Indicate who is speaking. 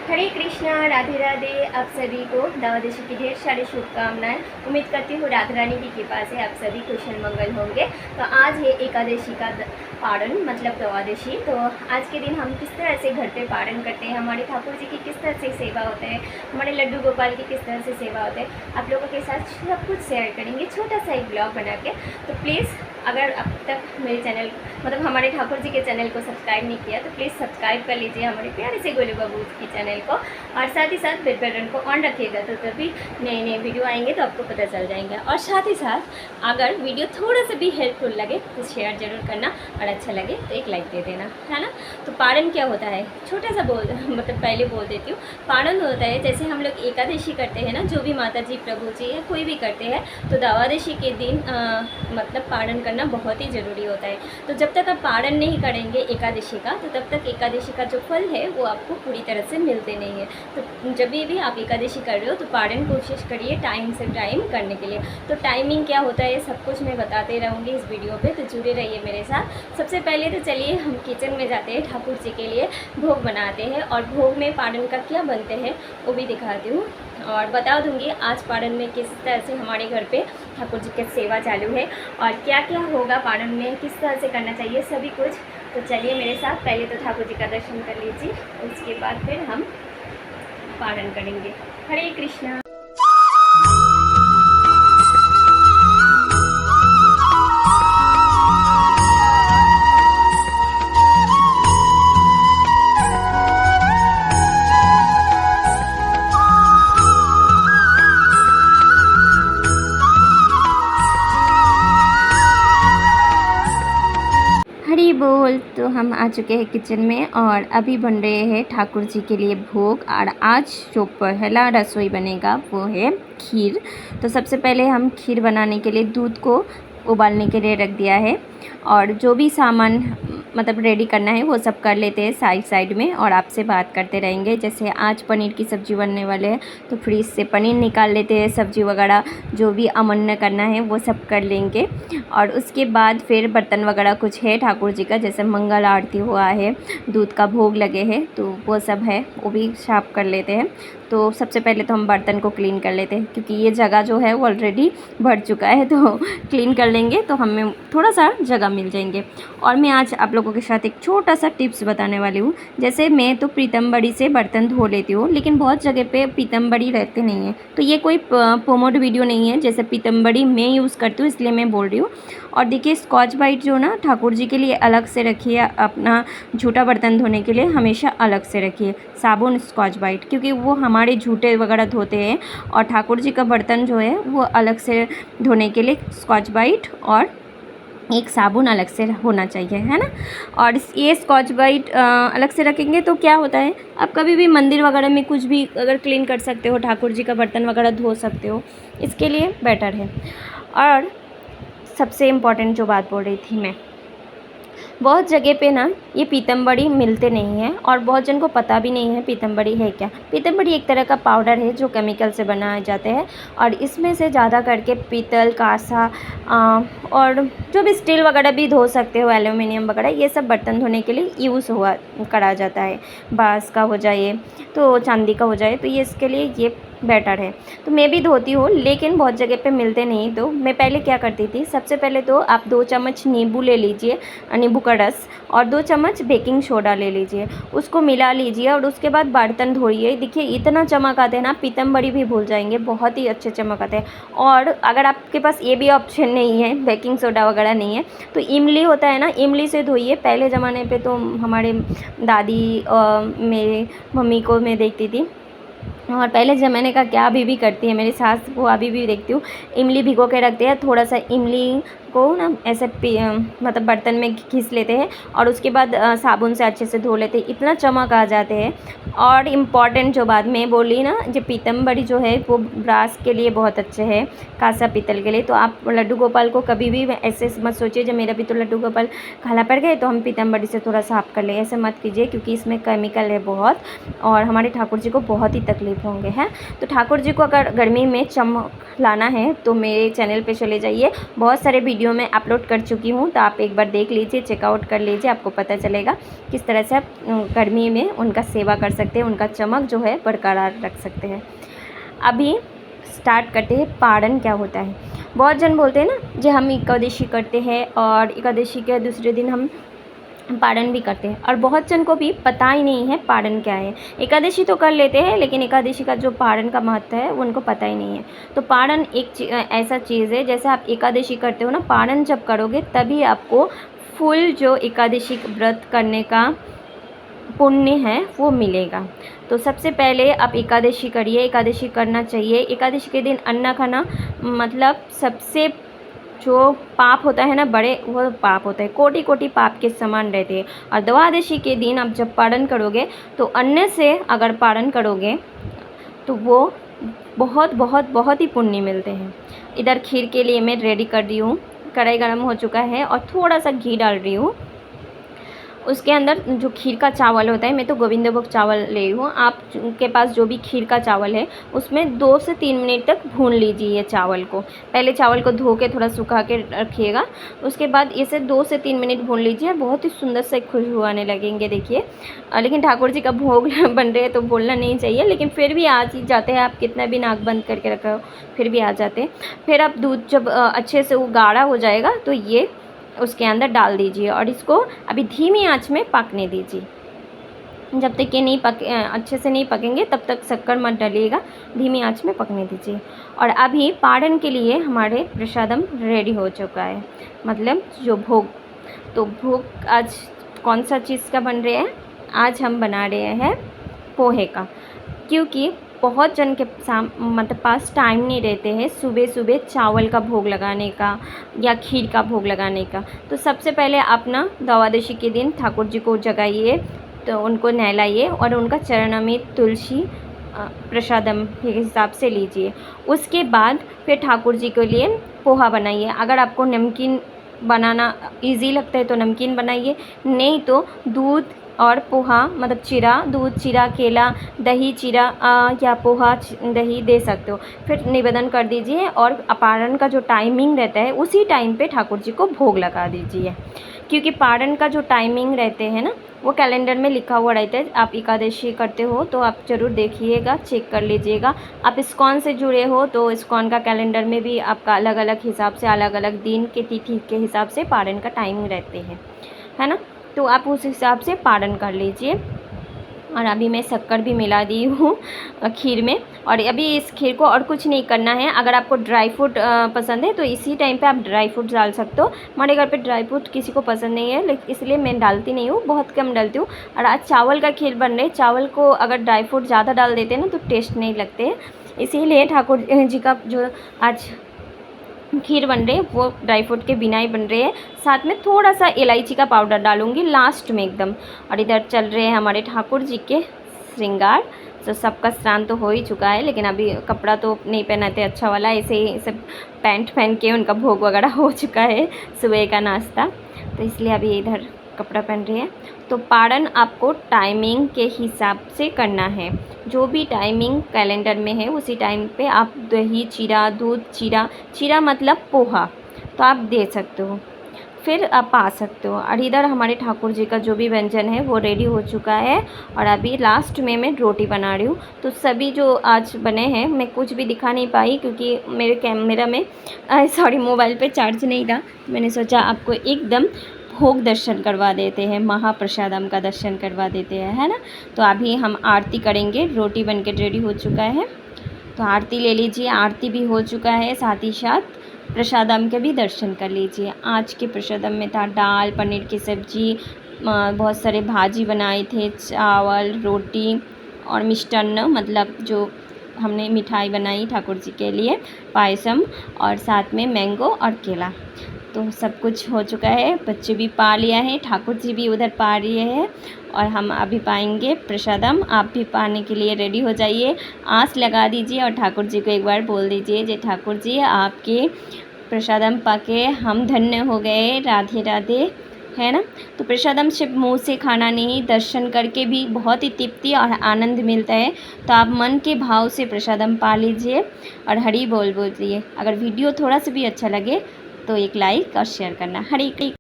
Speaker 1: हरे कृष्णा, राधे राधे। आप सभी को द्वादशी की ढेर सारी शुभकामनाएं। उम्मीद करती हूँ राधा रानी की कृपा से आप सभी कुशल मंगल होंगे। तो आज है एकादशी का पारण मतलब द्वादशी। तो आज के दिन हम किस तरह से घर पे पारण करते हैं, हमारे ठाकुर जी की किस तरह से सेवा होता है, हमारे लड्डू गोपाल की किस तरह से सेवा होता है, आप लोगों के साथ सब कुछ शेयर करेंगे छोटा सा एक ब्लॉग बना के। तो प्लीज़ अगर अब तक मेरे चैनल मतलब हमारे ठाकुर जी के चैनल को सब्सक्राइब नहीं किया तो प्लीज़ सब्सक्राइब कर लीजिए हमारे प्यारे से गोलू बाबू की चैनल को, और साथ ही साथ बेल बटन को ऑन रखिएगा तो तभी नए नए वीडियो आएंगे तो आपको पता चल जाएंगे। और साथ ही साथ अगर वीडियो थोड़ा सा भी हेल्पफुल लगे तो शेयर ज़रूर करना, और अच्छा लगे तो एक लाइक दे देना, है ना। तो पारण क्या होता है, छोटा सा मतलब पहले बोल देती हूँ। पारण होता है जैसे हम लोग एकादशी करते हैं ना, जो भी माता जी प्रभु जी या कोई भी करते हैं, तो द्वादशी के दिन मतलब पारण करना बहुत ही ज़रूरी होता है। तो जब तक आप पारण नहीं करेंगे एकादशी का, तो तब तक एकादशी का जो फल है वो आपको पूरी तरह से मिलते नहीं है। तो जब भी आप एकादशी कर रहे हो तो पारण कोशिश करिए टाइम से टाइम करने के लिए। तो टाइमिंग क्या होता है सब कुछ मैं बताते रहूँगी इस वीडियो पे, तो जुड़े रहिए मेरे साथ। सबसे पहले तो चलिए हम किचन में जाते हैं, ठाकुर जी के लिए भोग बनाते हैं, और भोग में पारण का क्या बनते हैं वो भी दिखाती हूँ, और बता दूँगी आज पारण में किस तरह से हमारे घर पे ठाकुर जी की सेवा चालू है, और क्या क्या होगा पारण में, किस तरह से करना चाहिए सभी कुछ। तो चलिए मेरे साथ, पहले तो ठाकुर जी का दर्शन कर लीजिए, उसके बाद फिर हम पारण करेंगे। हरे कृष्णा। हरी बोल। तो हम आ चुके हैं किचन में और अभी बन रहे हैं ठाकुर जी के लिए भोग, और आज जो पहला रसोई बनेगा वो है खीर। तो सबसे पहले हम खीर बनाने के लिए दूध को उबालने के लिए रख दिया है, और जो भी सामान मतलब रेडी करना है वो सब कर लेते हैं साइड साइड में, और आपसे बात करते रहेंगे। जैसे आज पनीर की सब्ज़ी बनने वाले हैं तो फ्रीज से पनीर निकाल लेते हैं, सब्ज़ी वगैरह जो भी अमन्न करना है वो सब कर लेंगे। और उसके बाद फिर बर्तन वगैरह कुछ है ठाकुर जी का, जैसे मंगल आरती हुआ है, दूध का भोग लगे हैं, तो वो सब है वो भी साफ कर लेते हैं। तो सबसे पहले तो हम बर्तन को क्लीन कर लेते हैं, क्योंकि ये जगह जो है वो ऑलरेडी भर चुका है, तो क्लीन कर लेंगे तो हमें थोड़ा सा जगह मिल जाएंगे। और मैं आज आप लोगों के साथ एक छोटा सा टिप्स बताने वाली हूँ। जैसे मैं तो पीतम्बरी से बर्तन धो लेती हूँ, लेकिन बहुत जगह पे पीतम्बरी रहते नहीं हैं, तो ये कोई प्रोमोट वीडियो नहीं है। जैसे पीतम्बरी मैं यूज़ करती हूँ इसलिए मैं बोल रही हूँ। और देखिए स्कॉच ब्राइट जो ना ठाकुर जी के लिए अलग से रखिए, अपना झूठा बर्तन धोने के लिए हमेशा अलग से रखिए साबुन स्कॉच ब्राइट, क्योंकि वो हमारे झूठे वगैरह धोते हैं, और ठाकुर जी का बर्तन जो है वो अलग से धोने के लिए स्कॉच ब्राइट और एक साबुन अलग से होना चाहिए, है ना। और ये स्कॉच ब्राइट अलग से रखेंगे तो क्या होता है, आप कभी भी मंदिर वगैरह में कुछ भी अगर क्लीन कर सकते हो, ठाकुर जी का बर्तन वगैरह धो सकते हो, इसके लिए बेटर है। और सबसे इम्पॉर्टेंट जो बात बोल रही थी मैं, बहुत जगह पे ना ये पीतम्बरी मिलते नहीं हैं, और बहुत जन को पता भी नहीं है पीतम्बरी है क्या। पीतम्बरी एक तरह का पाउडर है जो केमिकल से बनाए जाते हैं, और इसमें से ज़्यादा करके पीतल कांसा और जो भी स्टील वगैरह भी धो सकते हो, एल्यूमिनियम वगैरह, ये सब बर्तन धोने के लिए यूज़ हुआ करा जाता है। बाँस का हो जाए तो चांदी का हो जाए, तो ये इसके लिए ये बेटर है। तो मैं भी धोती हूँ, लेकिन बहुत जगह पे मिलते नहीं। तो मैं पहले क्या करती थी, सबसे पहले तो आप 2 चम्मच नींबू ले लीजिए, नींबू का रस, और 2 चम्मच बेकिंग सोडा ले लीजिए, उसको मिला लीजिए, और उसके बाद बर्तन धोइए। देखिए इतना चमक आते हैं ना, पीतम्बरी भी भूल जाएंगे, बहुत ही अच्छे चमक आते हैं। और अगर आपके पास ये भी ऑप्शन नहीं है, बेकिंग सोडा वगैरह नहीं है, तो इमली होता है ना, इमली से धोइए। पहले ज़माने पे तो हमारे दादी मेरे मम्मी को मैं देखती थी, और पहले ज़माने का क्या अभी भी करती है मेरी सास, वो अभी भी देखती हूँ, इमली भिगो के रखते हैं। थोड़ा सा इमली को ना ऐसे मतलब बर्तन में घिस लेते हैं, और उसके बाद साबुन से अच्छे से धो लेते हैं, इतना चमक आ जाते हैं। और इम्पॉर्टेंट जो बात मैं बोली ना, जो पीतम्बरी जो है वो ब्रास के लिए बहुत अच्छे है, कांसा पीतल के लिए। तो आप लड्डू गोपाल को कभी भी ऐसे मत सोचिए जब मेरा भी तो लड्डू गोपाल काला पड़ गए तो हम पीतम्बरी से थोड़ा साफ कर ले, ऐसे मत कीजिए, क्योंकि इसमें केमिकल है बहुत, और हमारे ठाकुर जी को बहुत ही तकलीफ होंगे, हैं। तो ठाकुर जी को अगर गर्मी में चमक लाना है तो मेरे चैनल पे चले जाइए, बहुत सारे वीडियो में अपलोड कर चुकी हूँ, तो आप एक बार देख लीजिए, चेकआउट कर लीजिए, आपको पता चलेगा किस तरह से आप गर्मी में उनका सेवा कर सकते हैं, उनका चमक जो है बरकरार रख सकते हैं। अभी स्टार्ट करते हैं पारण क्या होता है। बहुत जन बोलते हैं ना जो हम एकादशी करते हैं और एकादशी के दूसरे दिन हम पारण भी करते हैं, और बहुत जन को भी पता ही नहीं है पारण क्या है। एकादशी तो कर लेते हैं लेकिन एकादशी का जो पारण का महत्व है वो उनको पता ही नहीं है। तो पारण एक ऐसा चीज़ है, जैसे आप एकादशी करते हो ना, पारण जब करोगे तभी आपको फुल जो एकादशी व्रत करने का पुण्य है वो मिलेगा। तो सबसे पहले आप एकादशी करिए, एकादशी करना चाहिए। एकादशी के दिन अन्न खाना मतलब सबसे जो पाप होता है ना बड़े, वो पाप होता है, कोटि कोटि पाप के समान रहते हैं। और द्वादशी के दिन आप जब पारण करोगे तो अन्न से अगर पारण करोगे तो वो बहुत बहुत बहुत ही पुण्य मिलते हैं। इधर खीर के लिए मैं रेडी कर रही हूँ, कढ़ाई गर्म हो चुका है और थोड़ा सा घी डाल रही हूँ। उसके अंदर जो खीर का चावल होता है, मैं तो गोविंदभोग चावल ले रही हूँ, आप के पास जो भी खीर का चावल है उसमें 2 से 3 मिनट तक भून लीजिए ये चावल को। पहले चावल को धो के थोड़ा सुखा के रखिएगा, उसके बाद इसे 2 से 3 मिनट भून लीजिए, बहुत ही सुंदर से खुशबू आने लगेंगे। देखिए, लेकिन ठाकुर जी का भोग बन रहे हैं तो बोलना नहीं चाहिए, लेकिन फिर भी आ ही जाते हैं, आप कितना भी नाक बंद करके रखो फिर भी आ जाते हैं। फिर आप दूध जब अच्छे से वो गाढ़ा हो जाएगा तो ये उसके अंदर डाल दीजिए और इसको अभी धीमी आंच में पकने दीजिए। जब तक ये नहीं अच्छे से नहीं पकेंगे तब तक शक्कर मत डालिएगा, धीमी आंच में पकने दीजिए। और अभी पारण के लिए हमारे प्रसादम रेडी हो चुका है, मतलब जो भोग। तो भोग आज कौन सा चीज़ का बन रहा है, आज हम बना रहे हैं पोहे का, क्योंकि बहुत जन के मतलब पास टाइम नहीं रहते हैं सुबह सुबह चावल का भोग लगाने का या खीर का भोग लगाने का। तो सबसे पहले आप ना द्वादशी के दिन ठाकुर जी को जगाइए, तो उनको नहलाइए और उनका चरण में तुलसी प्रसादम के हिसाब से लीजिए। उसके बाद फिर ठाकुर जी के लिए पोहा बनाइए। अगर आपको नमकीन बनाना इजी लगता है तो नमकीन बनाइए, नहीं तो दूध और पोहा मतलब चिरा, दूध चिरा, केला, दही चिरा या पोहा दही दे सकते हो। फिर निवेदन कर दीजिए और पारण का जो टाइमिंग रहता है उसी टाइम पे ठाकुर जी को भोग लगा दीजिए, क्योंकि पारण का जो टाइमिंग रहते हैं ना वो कैलेंडर में लिखा हुआ रहता है। आप एकादशी करते हो तो आप ज़रूर देखिएगा, चेक कर लीजिएगा। आप इस्कॉन से जुड़े हो तो इस्कॉन का कैलेंडर में भी आपका अलग अलग हिसाब से, अलग अलग दिन के तिथि के हिसाब से पारण का टाइम रहते हैं, है ना। तो आप उस हिसाब से पारण कर लीजिए। और अभी मैं शक्कर भी मिला दी हूँ खीर में। और अभी इस खीर को और कुछ नहीं करना है। अगर आपको ड्राई फ्रूट पसंद है तो इसी टाइम पे आप ड्राई फ्रूट डाल सकते हो। हमारे घर पे ड्राई फ्रूट किसी को पसंद नहीं है, लेकिन इसलिए मैं डालती नहीं हूँ, बहुत कम डालती हूँ। और आज चावल का खीर बन रहे, चावल को अगर ड्राई फ्रूट ज़्यादा डाल देते हैं ना तो टेस्ट नहीं लगते, इसीलिए ठाकुर जी का जो आज खीर बन रहे वो ड्राई फ्रूट के बिना ही बन रहे हैं। साथ में थोड़ा सा इलायची का पाउडर डालूंगी लास्ट में एकदम। और इधर चल रहे हैं हमारे ठाकुर जी के श्रृंगार। तो सबका स्नान तो हो ही चुका है, लेकिन अभी कपड़ा तो नहीं पहनाते अच्छा वाला, ऐसे ही सब पैंट पहन के उनका भोग वगैरह हो चुका है सुबह का नाश्ता, तो इसलिए अभी इधर कपड़ा पहन रहे हैं। तो पारण आपको टाइमिंग के हिसाब से करना है, जो भी टाइमिंग कैलेंडर में है उसी टाइम पे आप दही चीरा, दूध चीरा, चीरा मतलब पोहा, तो आप दे सकते हो, फिर आप आ सकते हो। और इधर हमारे ठाकुर जी का जो भी व्यंजन है वो रेडी हो चुका है। और अभी लास्ट में मैं रोटी बना रही हूँ। तो सभी जो आज बने हैं मैं कुछ भी दिखा नहीं पाई, क्योंकि मेरे कैमरा में मोबाइल पे चार्ज नहीं था। मैंने सोचा आपको एकदम भोग दर्शन करवा देते हैं, महाप्रसादम का दर्शन करवा देते हैं, है ना। तो अभी हम आरती करेंगे। रोटी बनके रेडी हो चुका है, तो आरती ले लीजिए। आरती भी हो चुका है, साथ ही साथ प्रसादम के भी दर्शन कर लीजिए। आज के प्रसादम में था दाल, पनीर की सब्जी, बहुत सारे भाजी बनाए थे, चावल, रोटी और मिष्टान्न मतलब जो हमने मिठाई बनाई ठाकुर जी के लिए, पायसम, और साथ में मैंगो और केला। तो सब कुछ हो चुका है। बच्चे भी पा लिया है, ठाकुर जी भी उधर पा रहे हैं, और हम अभी पाएंगे प्रसादम। आप भी पाने के लिए रेडी हो जाइए, आस लगा दीजिए और ठाकुर जी को एक बार बोल दीजिए जे ठाकुर जी आपके प्रसादम पाके हम धन्य हो गए, राधे राधे, है ना। तो प्रसादम सिर्फ मुँह से खाना नहीं, दर्शन करके भी बहुत ही तृप्ति और आनंद मिलता है। तो आप मन के भाव से प्रसादम पा लीजिए और हरि बोल बोलिए। अगर वीडियो थोड़ा सा भी अच्छा लगे तो एक लाइक और शेयर करना। हरे